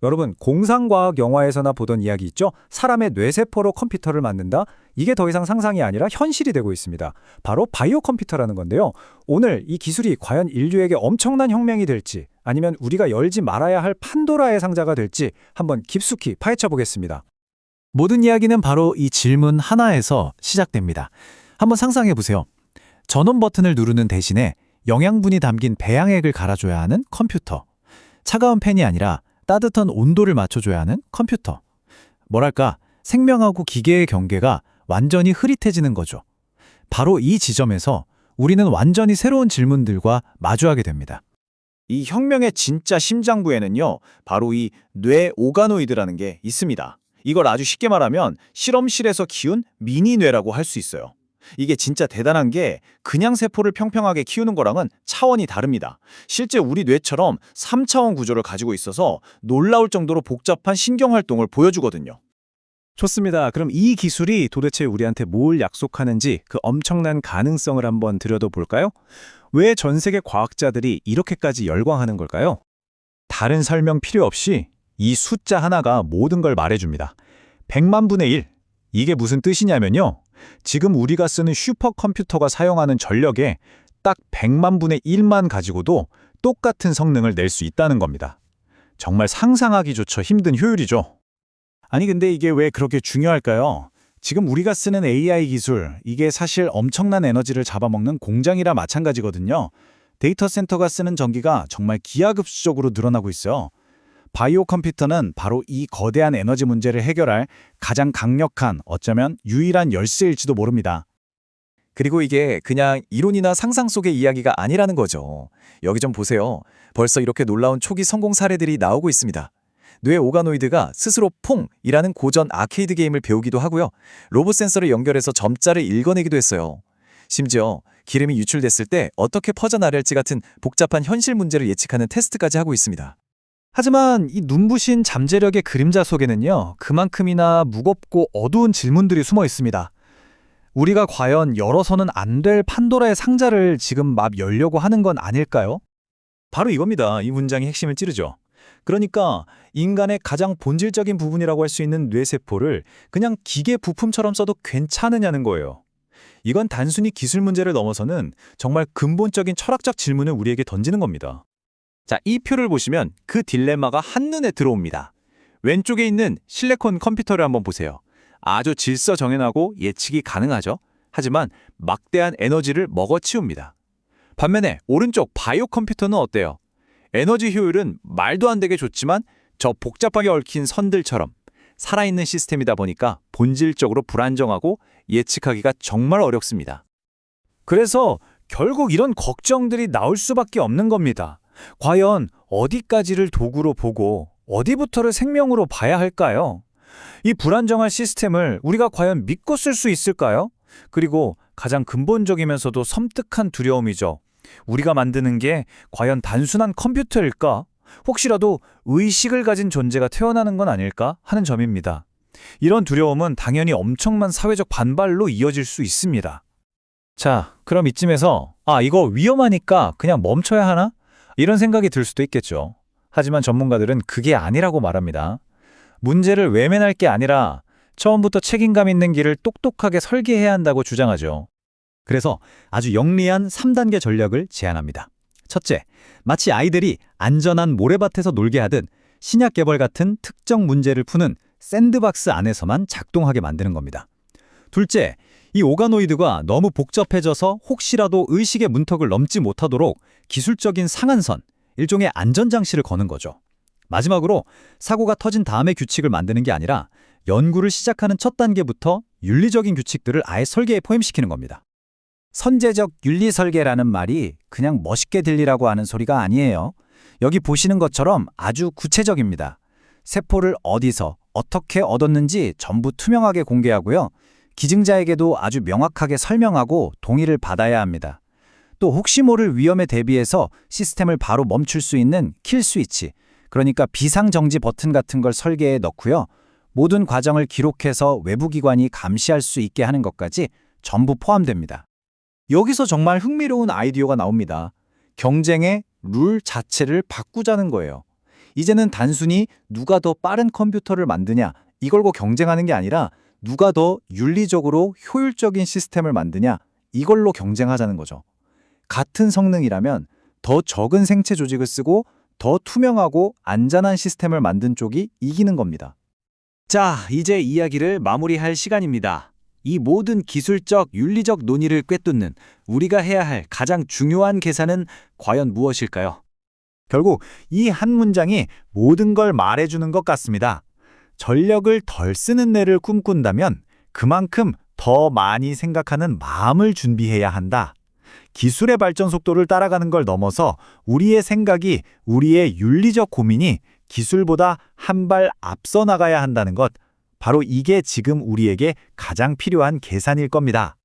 여러분, 공상과학 영화에서나 보던 이야기 있죠? 사람의 뇌세포로 컴퓨터를 만든다? 이게 더 이상 상상이 아니라 현실이 되고 있습니다. 바로 바이오 컴퓨터라는 건데요. 오늘 이 기술이 과연 인류에게 엄청난 혁명이 될지 아니면 우리가 열지 말아야 할 판도라의 상자가 될지 한번 깊숙이 파헤쳐 보겠습니다. 모든 이야기는 바로 이 질문 하나에서 시작됩니다. 한번 상상해 보세요. 전원 버튼을 누르는 대신에 영양분이 담긴 배양액을 갈아줘야 하는 컴퓨터. 차가운 팬이 아니라 따뜻한 온도를 맞춰줘야 하는 컴퓨터. 뭐랄까, 생명하고 기계의 경계가 완전히 흐릿해지는 거죠. 바로 이 지점에서 우리는 완전히 새로운 질문들과 마주하게 됩니다. 이 혁명의 진짜 심장부에는요, 바로 이 뇌 오가노이드라는 게 있습니다. 이걸 아주 쉽게 말하면 실험실에서 키운 미니 뇌라고 할 수 있어요. 이게 진짜 대단한 게 그냥 세포를 평평하게 키우는 거랑은 차원이 다릅니다. 실제 우리 뇌처럼 3차원 구조를 가지고 있어서 놀라울 정도로 복잡한 신경활동을 보여주거든요. 좋습니다. 그럼 이 기술이 도대체 우리한테 뭘 약속하는지 그 엄청난 가능성을 한번 들여다볼까요? 왜 전 세계 과학자들이 이렇게까지 열광하는 걸까요? 다른 설명 필요 없이 이 숫자 하나가 모든 걸 말해줍니다. 100만 분의 1. 이게 무슨 뜻이냐면요. 지금 우리가 쓰는 슈퍼컴퓨터가 사용하는 전력의 딱 100만 분의 1만 가지고도 똑같은 성능을 낼 수 있다는 겁니다. 정말 상상하기조차 힘든 효율이죠. 아니 근데 이게 왜 그렇게 중요할까요? 지금 우리가 쓰는 AI 기술, 이게 사실 엄청난 에너지를 잡아먹는 공장이라 마찬가지거든요. 데이터 센터가 쓰는 전기가 정말 기하급수적으로 늘어나고 있어요. 바이오 컴퓨터는 바로 이 거대한 에너지 문제를 해결할 가장 강력한, 어쩌면 유일한 열쇠일지도 모릅니다. 그리고 이게 그냥 이론이나 상상 속의 이야기가 아니라는 거죠. 여기 좀 보세요. 벌써 이렇게 놀라운 초기 성공 사례들이 나오고 있습니다. 뇌 오가노이드가 스스로 퐁이라는 고전 아케이드 게임을 배우기도 하고요. 로봇 센서를 연결해서 점자를 읽어내기도 했어요. 심지어 기름이 유출됐을 때 어떻게 퍼져나갈지 같은 복잡한 현실 문제를 예측하는 테스트까지 하고 있습니다. 하지만 이 눈부신 잠재력의 그림자 속에는요, 그만큼이나 무겁고 어두운 질문들이 숨어 있습니다. 우리가 과연 열어서는 안 될 판도라의 상자를 지금 막 열려고 하는 건 아닐까요? 바로 이겁니다. 이 문장의 핵심을 찌르죠. 그러니까 인간의 가장 본질적인 부분이라고 할 수 있는 뇌세포를 그냥 기계 부품처럼 써도 괜찮으냐는 거예요. 이건 단순히 기술 문제를 넘어서는 정말 근본적인 철학적 질문을 우리에게 던지는 겁니다. 자, 이 표를 보시면 그 딜레마가 한눈에 들어옵니다. 왼쪽에 있는 실리콘 컴퓨터를 한번 보세요. 아주 질서정연하고 예측이 가능하죠. 하지만 막대한 에너지를 먹어치웁니다. 반면에 오른쪽 바이오 컴퓨터는 어때요? 에너지 효율은 말도 안 되게 좋지만 저 복잡하게 얽힌 선들처럼 살아있는 시스템이다 보니까 본질적으로 불안정하고 예측하기가 정말 어렵습니다. 그래서 결국 이런 걱정들이 나올 수밖에 없는 겁니다. 과연 어디까지를 도구로 보고 어디부터를 생명으로 봐야 할까요? 이 불안정한 시스템을 우리가 과연 믿고 쓸 수 있을까요? 그리고 가장 근본적이면서도 섬뜩한 두려움이죠. 우리가 만드는 게 과연 단순한 컴퓨터일까? 혹시라도 의식을 가진 존재가 태어나는 건 아닐까 하는 점입니다. 이런 두려움은 당연히 엄청난 사회적 반발로 이어질 수 있습니다. 자, 그럼 이쯤에서 이거 위험하니까 그냥 멈춰야 하나? 이런 생각이 들 수도 있겠죠. 하지만 전문가들은 그게 아니라고 말합니다. 문제를 외면할 게 아니라 처음부터 책임감 있는 길을 똑똑하게 설계해야 한다고 주장하죠. 그래서 아주 영리한 3단계 전략을 제안합니다. 첫째, 마치 아이들이 안전한 모래밭에서 놀게 하듯 신약 개발 같은 특정 문제를 푸는 샌드박스 안에서만 작동하게 만드는 겁니다. 둘째, 이 오가노이드가 너무 복잡해져서 혹시라도 의식의 문턱을 넘지 못하도록 기술적인 상한선, 일종의 안전장치를 거는 거죠. 마지막으로 사고가 터진 다음에 규칙을 만드는 게 아니라 연구를 시작하는 첫 단계부터 윤리적인 규칙들을 아예 설계에 포함시키는 겁니다. 선제적 윤리 설계라는 말이 그냥 멋있게 들리라고 하는 소리가 아니에요. 여기 보시는 것처럼 아주 구체적입니다. 세포를 어디서 어떻게 얻었는지 전부 투명하게 공개하고요. 기증자에게도 아주 명확하게 설명하고 동의를 받아야 합니다. 또 혹시 모를 위험에 대비해서 시스템을 바로 멈출 수 있는 킬 스위치, 그러니까 비상정지 버튼 같은 걸 설계해 넣고요. 모든 과정을 기록해서 외부 기관이 감시할 수 있게 하는 것까지 전부 포함됩니다. 여기서 정말 흥미로운 아이디어가 나옵니다. 경쟁의 룰 자체를 바꾸자는 거예요. 이제는 단순히 누가 더 빠른 컴퓨터를 만드냐 이걸고 경쟁하는 게 아니라 누가 더 윤리적으로 효율적인 시스템을 만드냐 이걸로 경쟁하자는 거죠. 같은 성능이라면 더 적은 생체 조직을 쓰고 더 투명하고 안전한 시스템을 만든 쪽이 이기는 겁니다. 자, 이제 이야기를 마무리할 시간입니다. 이 모든 기술적, 윤리적 논의를 꿰뚫는 우리가 해야 할 가장 중요한 계산은 과연 무엇일까요? 결국 이 한 문장이 모든 걸 말해주는 것 같습니다. 전력을 덜 쓰는 뇌를 꿈꾼다면 그만큼 더 많이 생각하는 마음을 준비해야 한다. 기술의 발전 속도를 따라가는 걸 넘어서 우리의 생각이, 우리의 윤리적 고민이 기술보다 한 발 앞서 나가야 한다는 것, 바로 이게 지금 우리에게 가장 필요한 계산일 겁니다.